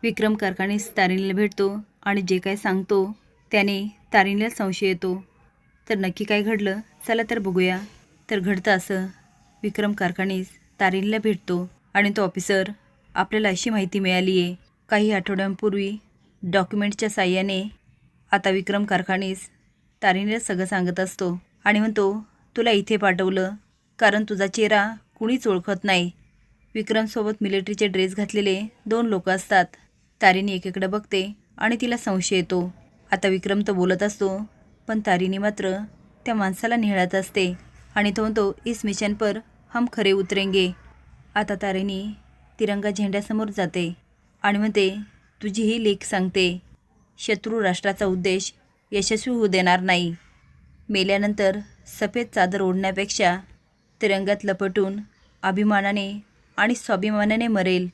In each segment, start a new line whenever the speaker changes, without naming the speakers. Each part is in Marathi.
विक्रम कारखानीस तारिणीला भेटतो आणि जे काय सांगतो त्याने तारिणीला संशय येतो। तर नक्की काय घडलं चला तर बघूया। तर घडतं असं, विक्रम कारखानीस तारिणीला भेटतो आणि तो ऑफिसर आपल्याला अशी माहिती मिळाली आहे काही आठवड्यांपूर्वी डॉक्युमेंटच्या साहाय्याने। आता विक्रम कारखानीस तारिणीला सगळं सांगत असतो आणि म्हणतो तुला इथे पाठवलं कारण तुझा चेहरा कुणीच ओळखत नाही। विक्रमसोबत मिलिटरीचे ड्रेस घातलेले 2 लोक असतात। तारिणी एकीकडे बघते आणि तिला संशय येतो। आता विक्रम तर बोलत असतो पण तारिणी मात्र त्या माणसाला निहाळत असते आणि तो म्हणतो इस मिशन पर हम खरे उतरेंगे। आता तारिणी तिरंगा झेंड्यासमोर जाते आणि म्हणते तुझी ही लेख सांगते शत्रू राष्ट्राचा उद्देश यशस्वी होऊ देणार नाही। मेल्यानंतर सफेद चादर ओढण्यापेक्षा तिरंगात लपटून अभिमानाने आणि स्वाभिमानाने मरेल,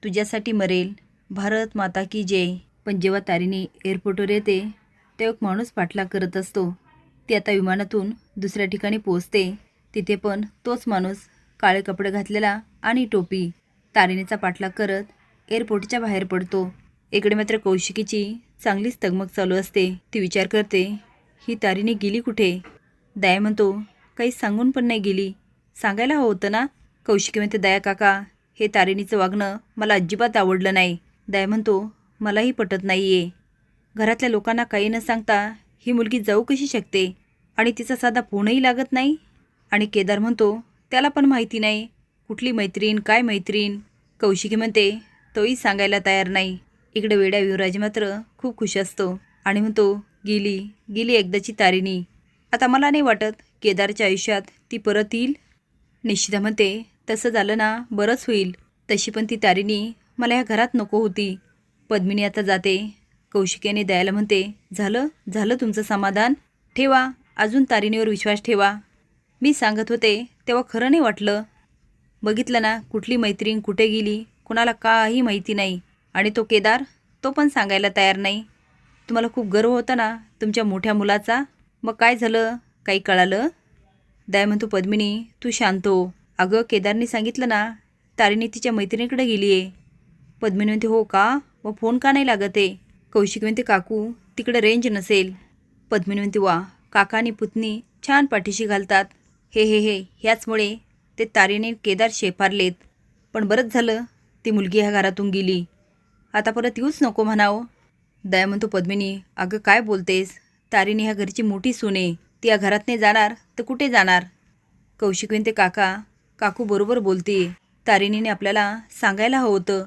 तुझ्यासाठी मरेल, भारत माता की जय। पण जेव्हा तारिणी एअरपोर्टवर येते तेव्हा एक माणूस पाठलाग करत असतो। ती आता विमानातून दुसऱ्या ठिकाणी पोहोचते, तिथे पण तोच माणूस काळे कपडे घातलेला आणि टोपी तारिणीचा पाठलाग करत एअरपोर्टच्या बाहेर पडतो। इकडे मात्र कौशिकीची चांगलीच तगमग चालू असते। ती विचार करते ही तारिणी गेली कुठे। दया म्हणतो काही सांगून पण नाही गेली, सांगायला हवं होतं ना। कौशिकी म्हणते दया काका हे तारिणीचं वागणं मला अजिबात आवडलं नाही। दया म्हणतो मलाही पटत नाही आहे, घरातल्या लोकांना काही न सांगता ही मुलगी जाऊ कशी शकते आणि तिचा साधा फोनही लागत नाही। आणि केदार म्हणतो त्याला पण माहिती नाही कुठली मैत्रीण काय मैत्रीण। कौशिकी म्हणते तोही सांगायला तयार नाही। इकडे वेड्या युवराज मात्र खूप खुश असतो आणि म्हणतो गेली गेली एकदाची तारिणी, आता मला नाही वाटत केदारच्या आयुष्यात ती परत येईल। निश्चिता म्हणते तसं झालं ना बरंच होईल, तशी पण ती तारिणी मला ह्या घरात नको होती। पद्मिनी आता जाते, कौशिकीने दयाला म्हणते झालं झालं तुमचं समाधान, ठेवा अजून तारिणीवर विश्वास ठेवा। मी सांगत होते तेव्हा खरं नाही वाटलं, बघितलं ना कुठली मैत्रीण कुठे गेली कुणाला काही माहिती नाही। आणि तो केदार तो पण सांगायला तयार नाही। तुम्हाला खूप गर्व होता ना तुमच्या मोठ्या मुलाचा, मग काय झालं काही कळालं। दया म्हणतो पद्मिनी तू शांत हो, अगं केदारने सांगितलं ना तारिणी तिच्या मैत्रिणीकडे गेली आहे। पद्मिनी म्हणते हो का, मग फोन का नाही लागत आहे। कौशिक म्हणते काकू तिकडे रेंज नसेल। पद्मिनी म्हणते वा काका आणि पुतणी छान पाठीशी घालतात, हे ह्याचमुळे ते तारिणी केदार शेफारलेत। पण बरंच झालं ती मुलगी ह्या घरातून गेली, आता परत येऊच नको म्हणावं। दया म्हणतो पद्मिनी अगं काय बोलतेस, तारिणी ह्या घरची मोठी सून आहे, ती या घरात नाही जाणार तर कुठे जाणार। कौशिक म्हणते काका काकू बरोबर बोलते, तारिणीने आपल्याला सांगायला हवं होतं,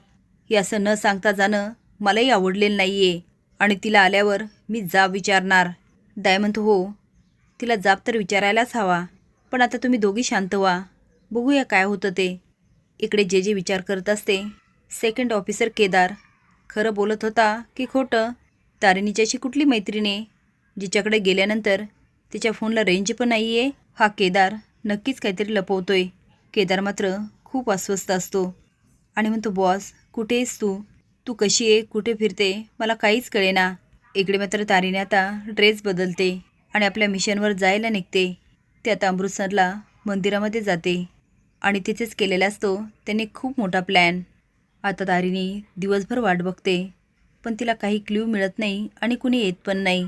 हे असं न सांगता जाणं मलाही आवडलेलं नाही आहे आणि तिला आल्यावर मी जाब विचारणार। दया म्हणतो हो तिला जाब तर विचारायलाच हवा, पण आता तुम्ही दोघी शांत व्हा, बघूया काय होतं ते। इकडे जे विचार करत असते सेकंड ऑफिसर केदार खरं बोलत होता की खोटं। तारिणीच्याशी कुठली मैत्रीण आहे जिच्याकडे गेल्यानंतर तिच्या फोनला रेंज पण नाही आहे। हा केदार नक्कीच काहीतरी लपवतोय। केदार मात्र खूप अस्वस्थ असतो आणि म्हणतो बॉस कुठे आहेस तू, तू कशी आहे कुठे फिरते मला काहीच कळेना। इकडे मात्र तारिणी आता ड्रेस बदलते आणि आपल्या मिशनवर जायला निघते। ते आता अमृतसरला मंदिरामध्ये जाते आणि तिथेच केलेला असतो त्यांनी खूप मोठा प्लॅन। आता तारिणी दिवसभर वाट बघते पण तिला काही क्ल्यू मिळत नाही आणि कुणी येत पण नाही।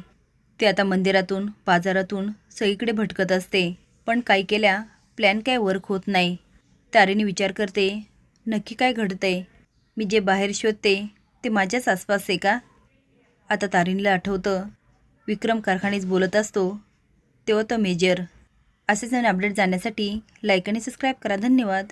ते आता मंदिरातून बाजारातून सगळीकडे भटकत असते पण काय केल्या प्लॅन काय वर्क होत नाही। तारिणी विचार करते नक्की काय घडतंय, मी जे बाहेर शोधते ते माझ्याच आसपास आहे का। आता तारिणीला आठवतं विक्रम कारखानीस बोलत असतो तेव्हा तो मेजर। असेच नवीन अपडेट जाण्यासाठी लाईक आणि सबस्क्राईब करा, धन्यवाद।